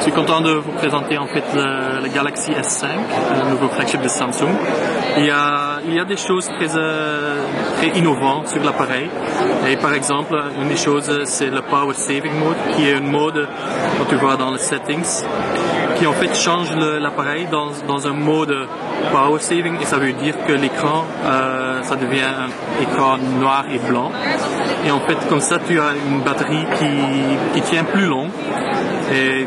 suis content de vous présenter en fait le Galaxy S5, le nouveau flagship de Samsung. Il y a des choses très innovantes sur l'appareil. Et par exemple, une des choses, c'est le Power Saving Mode, qui est un mode que tu vois dans les settings, qui en fait change l'appareil dans un mode Power Saving, et ça veut dire que l'écran, ça devient un écran noir et blanc. Et en fait, comme ça, tu as une batterie qui tient plus long. Et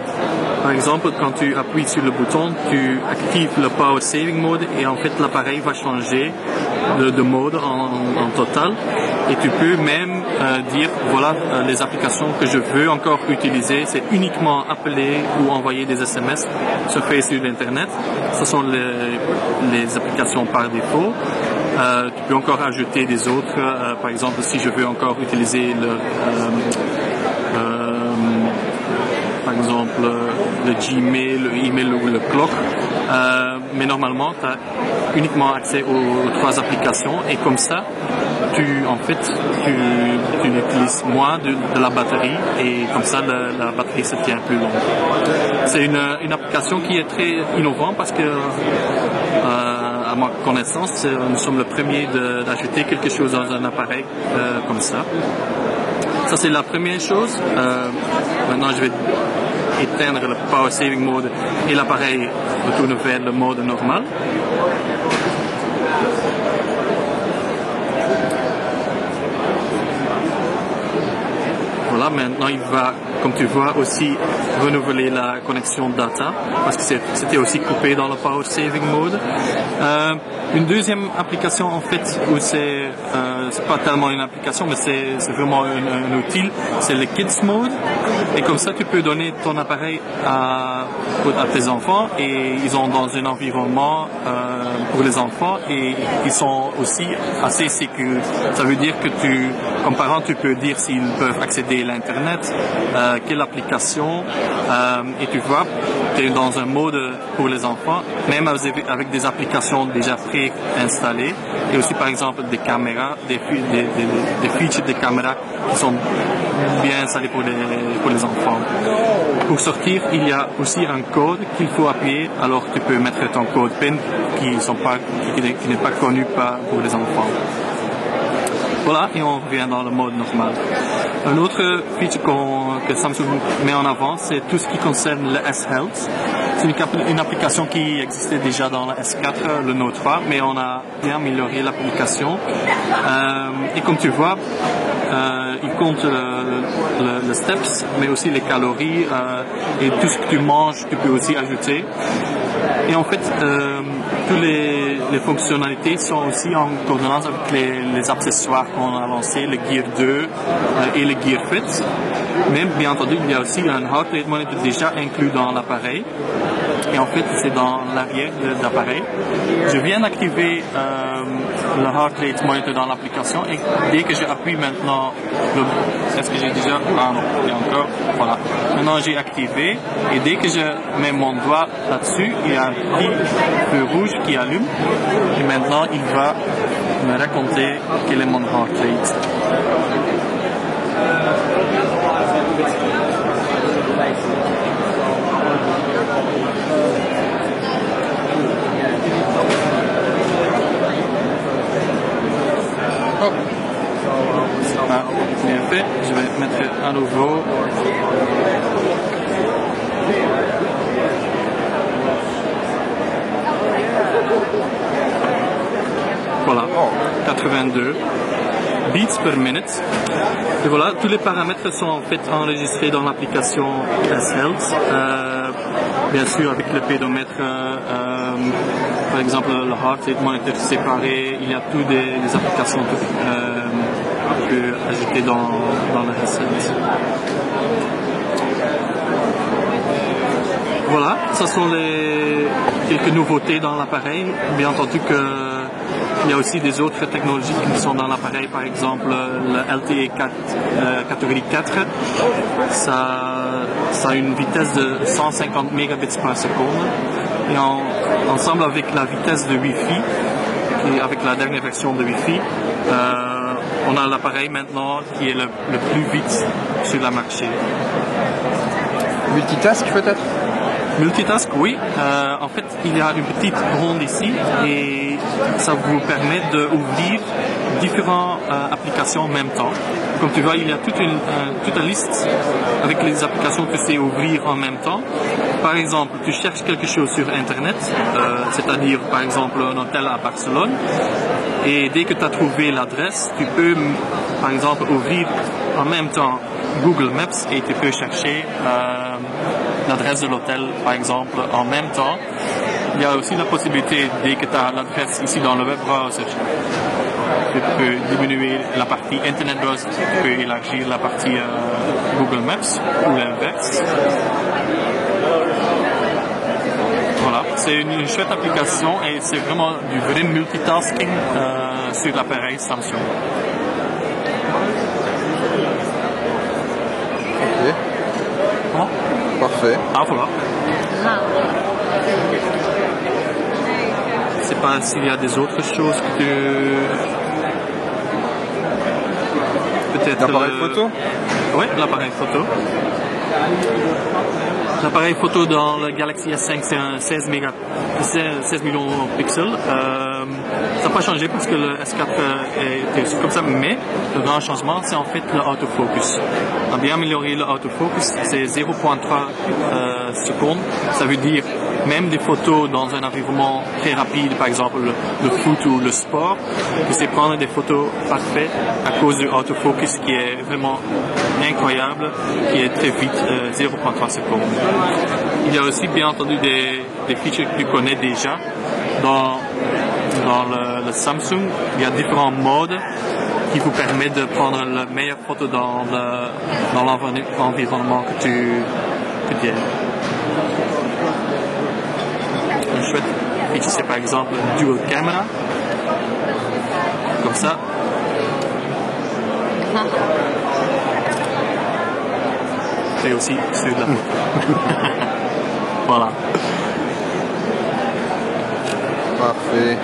par exemple, quand tu appuies sur le bouton, tu actives le Power Saving Mode et en fait l'appareil va changer de mode en total. Et tu peux même dire, voilà, les applications que je veux encore utiliser, c'est uniquement appeler ou envoyer des SMS, surfer sur l'Internet. Ce sont les applications par défaut. Tu peux encore ajouter des autres, par exemple si je veux encore utiliser par exemple le Gmail, le email ou le clock, mais normalement tu as uniquement accès aux 3 applications et comme ça tu utilises moins de la batterie et comme ça la batterie se tient plus longtemps. C'est une application qui est très innovante parce que à ma connaissance, nous sommes le premier d'ajouter quelque chose dans un appareil comme ça. Ça c'est la première chose. Maintenant je vais éteindre le Power Saving Mode et l'appareil retourne vers le mode normal. Voilà, maintenant il va, comme tu vois, aussi renouveler la connexion data parce que c'était aussi coupé dans le Power Saving Mode. Une deuxième application en fait où c'est pas tellement une application mais c'est vraiment un outil, c'est le Kids Mode et comme ça tu peux donner ton appareil à tes enfants et ils sont dans un environnement pour les enfants et ils sont aussi assez sécures. Ça veut dire que comme parent tu peux dire s'ils peuvent accéder à l'internet, quelle application et tu vois tu es dans un mode pour les enfants même avec des applications déjà préinstallées et aussi par exemple des caméras, des features de caméras qui sont bien installées pour les enfants. Pour sortir, il y a aussi un code qu'il faut appuyer, alors tu peux mettre ton code PIN qui n'est pas connu pour les enfants. Voilà, et on revient dans le mode normal. Un autre feature que Samsung met en avant, c'est tout ce qui concerne le S-Health. C'est une application qui existait déjà dans le S4, le Note 3, mais on a bien amélioré l'application. Et comme tu vois, il compte le steps, mais aussi les calories et tout ce que tu manges, tu peux aussi ajouter. Et en fait, toutes les fonctionnalités sont aussi en coordonnance avec les accessoires qu'on a lancés, le Gear 2 et le Gear Fit. Mais bien entendu, il y a aussi un Heart Rate Monitor déjà inclus dans l'appareil. Et en fait, c'est dans l'arrière de l'appareil. Je viens d'activer le Heart Rate Monitor dans l'application et dès que j'appuie maintenant, est-ce que j'ai déjà... Ah non, il y a encore... Voilà. Maintenant, j'ai activé et dès que je mets mon doigt là-dessus, il y a un petit feu rouge qui allume et maintenant, il va me raconter quel est mon heart rate. Oh. Ah, bien fait, je vais mettre à nouveau. Voilà, 82 beats per minute. Et voilà, tous les paramètres sont en fait enregistrés dans l'application S-Health. Bien sûr, avec le pédomètre, par exemple le Heart Rate Monitor séparé, il y a toutes des applications que tu peux ajouter dans le S-Health. Voilà, ce sont quelques nouveautés dans l'appareil. Bien entendu il y a aussi des autres technologies qui sont dans l'appareil, par exemple le LTE catégorie 4. Ça a une vitesse de 150 mégabits par seconde. Et ensemble avec la vitesse de Wi-Fi, et avec la dernière version de Wi-Fi, on a l'appareil maintenant qui est le plus vite sur le marché. Multitask peut-être? Multitask, oui. En fait, il y a une petite ronde ici et ça vous permet d'ouvrir différentes applications en même temps. Comme tu vois, il y a toute une liste avec les applications que tu sais ouvrir en même temps. Par exemple, tu cherches quelque chose sur Internet, c'est-à-dire par exemple un hôtel à Barcelone, et dès que tu as trouvé l'adresse, tu peux par exemple ouvrir en même temps Google Maps et tu peux chercher l'adresse de l'hôtel, par exemple, en même temps. Il y a aussi la possibilité, dès que tu as l'adresse ici dans le web browser, tu peux diminuer la partie Internet Browser, tu peux élargir la partie Google Maps ou l'inverse. Voilà, c'est une chouette application et c'est vraiment du vrai multitasking sur l'appareil Samsung. Ok. Comment? Parfait. Ah voilà. Je sais pas s'il y a des autres choses que tu... Peut-être... L'appareil photo? Oui, l'appareil photo. L'appareil photo dans le Galaxy S5, c'est un 16 millions de pixels. Ça n'a pas changé parce que le S4 était comme ça, mais le grand changement, c'est en fait le autofocus. On a bien amélioré le autofocus, c'est 0.3 secondes. Ça veut dire même des photos dans un environnement très rapide, par exemple le foot ou le sport, que c'est prendre des photos parfaites à cause du autofocus qui est vraiment incroyable, qui est très vite, 0.3 secondes. Il y a aussi bien entendu des features que tu connais déjà. Dans le Samsung, il y a différents modes qui vous permettent de prendre la meilleure photo dans l'environnement que tu aimes. Une chouette feature, c'est par exemple Dual Camera. Comme ça. Et aussi sur la photo. Voilà. Parfait.